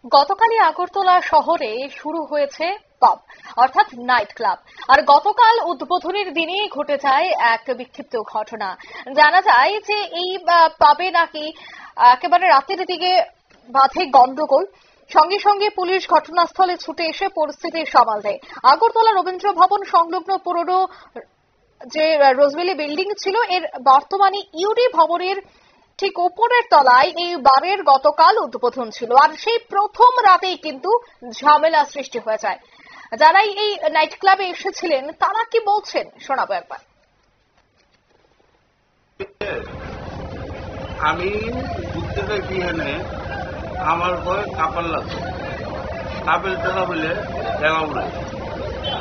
গতকালই আগরতলা শহরে শুরু হয়েছে পাব অর্থাৎ নাইট ক্লাব। আর গতকাল উদ্বোধনের দিনেই ঘটে যায় এক বিক্ষিপ্ত ঘটনা। জানা যায় যে এই পাবে নাকি একেবারে রাতের দিকে বাধে গন্ডগোল। সঙ্গে সঙ্গে পুলিশ ঘটনাস্থলে ছুটে এসে পরিস্থিতি সামাল দেয়। আগরতলা রবীন্দ্র ভবন সংলগ্ন পুরনো যে রোজভ্যালি বিল্ডিং ছিল এর বর্তমানে ইউডি ভবনের ঠিক উপরের তলায় এই বারের গতকাল উদ্বোধন ছিল। আর সেই প্রথম রাতেই কিন্তু ঝামেলা সৃষ্টি হয়ে যায়। যারাই এই নাইট ক্লাবে এসেছিলেন তারা কি বলছেন শোনাবো একবার। আমি ঘুরতে গেছি এখানে, আমার ভয় কাপড় লাগছে, কাপেল টাকা বলে দেখা বলে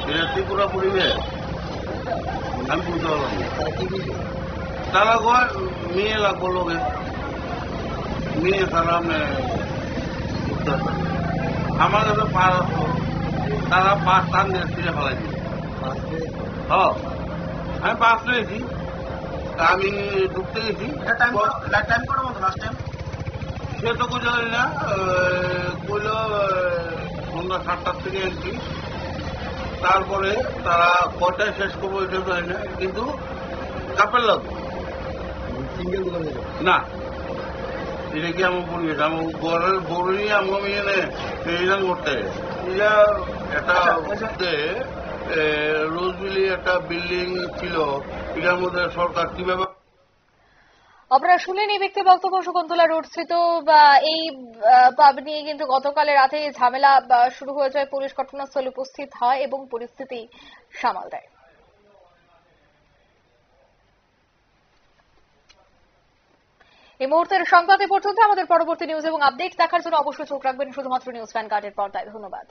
এটা ত্রিপুরা পরিবেশ আমি বুঝতে পারলাম না। তারা কয় মেয়ে লাগবো লোকে, মেয়ে তারা আমার কাছে পা আসলো, তারা পাঁচ টান দিয়ে ছিঁড়ে ফেলাই দিল। আমি পাঁচ নিয়েছি, আমি ঢুকতে গেছি। সে তো কিছু জানি না, কইল সন্ধ্যা 7টার থেকে এসছি। তারপরে তারা কয়টায় শেষ করবো এটা জানি না, কিন্তু কাপের লাগবে না। এটা কি আমার পরিবেশ, আমার ঘরের বড় নিয়ে আমি এনে করতে একটা রোজভ্যালি একটা বিল্ডিং ছিল, এটার মধ্যে সরকার কিভাবে। আপনারা শুনলেন এই ব্যক্তি বক্তব্য। শকুন্তলা রোড স্থিত এই পাব নিয়ে কিন্তু গতকালের রাতে ঝামেলা শুরু হয়ে যায়। পুলিশ ঘটনাস্থলে উপস্থিত হয় এবং পরিস্থিতি সামাল দেয়। এই মুহূর্তের সংবাদে পর্যন্ত আমাদের পরবর্তী নিউজ এবং আপডেট দেখার জন্য অবশ্যই চোখ রাখবেন শুধুমাত্র নিউজ ভ্যানগার্ডের পর্দায়। ধন্যবাদ।